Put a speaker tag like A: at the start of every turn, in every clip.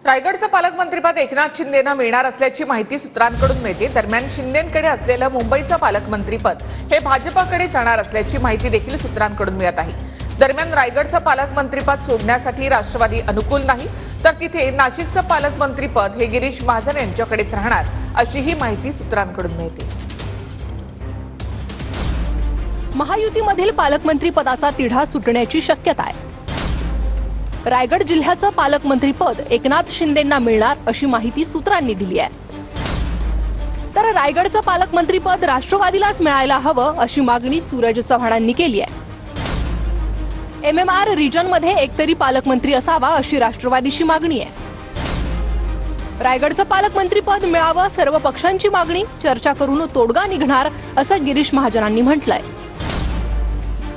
A: रायगडचं पालकमंत्रीपद एकनाथ शिंदेंना मिळणार असल्याची माहिती सूत्रांकडून मिळते। दरम्यान शिंदेंकडे असलेलं मुंबईचं पालकमंत्रीपद हे भाजपाकडे जाणार असल्याची माहिती देखील सूत्रांकडून मिळत आहे। दरम्यान रायगडचं पालकमंत्रीपद सोडण्यासाठी राष्ट्रवादी अनुकूल नाही, तर तिथे नाशिकचं पालकमंत्रीपद हे गिरीश महाजन यांच्याकडेच राहणार अशीही माहिती सूत्रांकडून मिळते।
B: महायुतीमधील पालकमंत्री पदाचा तिढा सुटण्याची शक्यता आहे। रायगड जिल्ह्याचं पालकमंत्रीपद एकनाथ शिंदेंना मिळणार अशी माहिती सूत्रांनी दिली आहे। तर रायगडचं पालकमंत्रीपद राष्ट्रवादीलाच मिळायला हवं अशी मागणी सूरज चव्हाणांनी केली आहे। MMR रिजनमध्ये एकतरी पालकमंत्री असावा अशी राष्ट्रवादीची मागणी आहे। रायगडचं पालकमंत्रीपद मिळावं सर्व पक्षांची मागणी, चर्चा करून तोडगा निघणार असं गिरीश महाजनांनी म्हटलंय।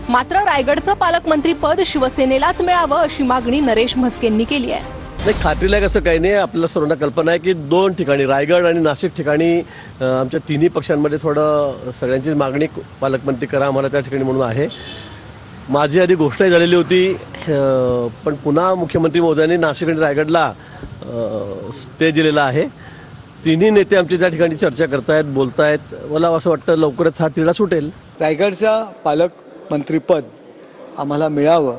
B: मात्र रायगडचं पालकमंत्रीपद शिवसेनेलाच मिळावं अशी मागणी नरेश म्हस्केंनी केली आहे।
C: नाही, खात्रीलायक असं काही नाही। आपल्याला सर्वांना कल्पना आहे की दोन ठिकाणी रायगड आणि नाशिक ठिकाणी आमच्या तिन्ही पक्षांमध्ये थोडं सगळ्यांची मागणी पालकमंत्री करा आम्हाला त्या ठिकाणी म्हणून आहे। माझी आधी घोषणाही झालेली होती, पण पुन्हा मुख्यमंत्री महोदयांनी नाशिक आणि रायगडला स्टे दिलेला आहे। तिन्ही नेते आमच्या त्या ठिकाणी चर्चा करतायत, बोलतायत। मला असं वाटतं लवकरच हा तिढा सुटेल।
D: रायगडचा पालकमंत्रीपद आम्हाला मिळावं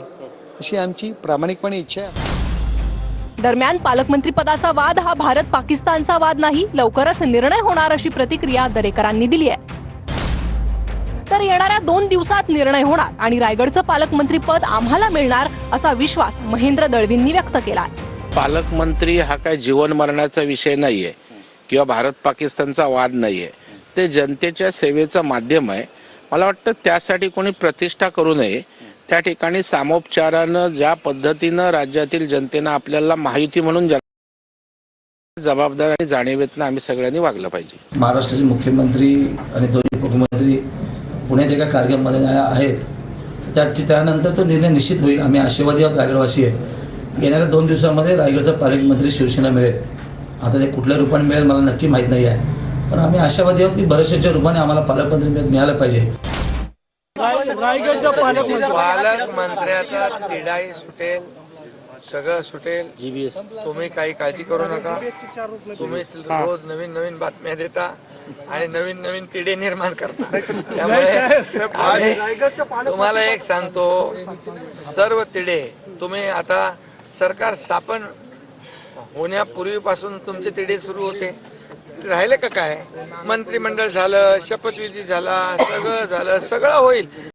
D: अशी आमची प्रामाणिकपणे इच्छा आहे।
B: दरम्यान पालकमंत्रीपदाचा वाद हा भारत पाकिस्तानचा वाद नाही, लवकरच निर्णय होणार अशी प्रतिक्रिया दरेकरांनी दिली आहे। तर येणाऱ्या 2 दिवसात निर्णय होणार आणि रायगडचं पालकमंत्रीपद आम्हाला मिळणार असा विश्वास महेंद्र दळवींनी व्यक्त केला।
E: पालकमंत्री हा काय जीवन मरणाचा विषय नाहीये किंवा भारत पाकिस्तानचा वाद नाहीये, ते जनतेच्या सेवेचं माध्यम आहे। मला वाटतं त्यासाठी कोणी प्रतिष्ठा करू नये। त्या ठिकाणी सामोपचारानं ज्या पद्धतीनं राज्यातील जनतेनं आपल्याला माहिती म्हणून जबाबदार आणि जाणीवेतनं आम्ही सगळ्यांनी वागलं पाहिजे।
F: महाराष्ट्राचे मुख्यमंत्री आणि दोन्ही उपमुख्यमंत्री पुण्याच्या एका कार्यक्रमामध्ये आहेत, त्यानंतर तो निर्णय निश्चित होईल। आम्ही आशावादी आहोत, रायगडवासी आहे। येणाऱ्या 2 दिवसांमध्ये रायगडचा पालकमंत्री शिवसेना मिळेल। आता ते कुठल्या रूपाने मिळेल मला नक्की माहीत नाही आहे, पण आम्ही आशावादी आहोत की बऱ्याचशा रूपाने आम्हाला पालकमंत्री मिळालं पाहिजे।
G: पालकमंत्र्याचा तिढाही सुटेल, सगळं सुटेल। तुम्ही काही काळजी करू नका। तुम्ही रोज नवीन नवीन बातम्या देता आणि नवीन नवीन तिढे निर्माण करता। त्यामुळे तुम्हाला एक सांगतो, सर्व तिढे तुम्ही आता सरकार स्थापन होण्यापूर्वीपासून तुमचे तिढे सुरू होते, राहिले का काय? मंत्रिमंडळ झालं, शपथविधी झाला, सगळं झालं, सगळं होईल।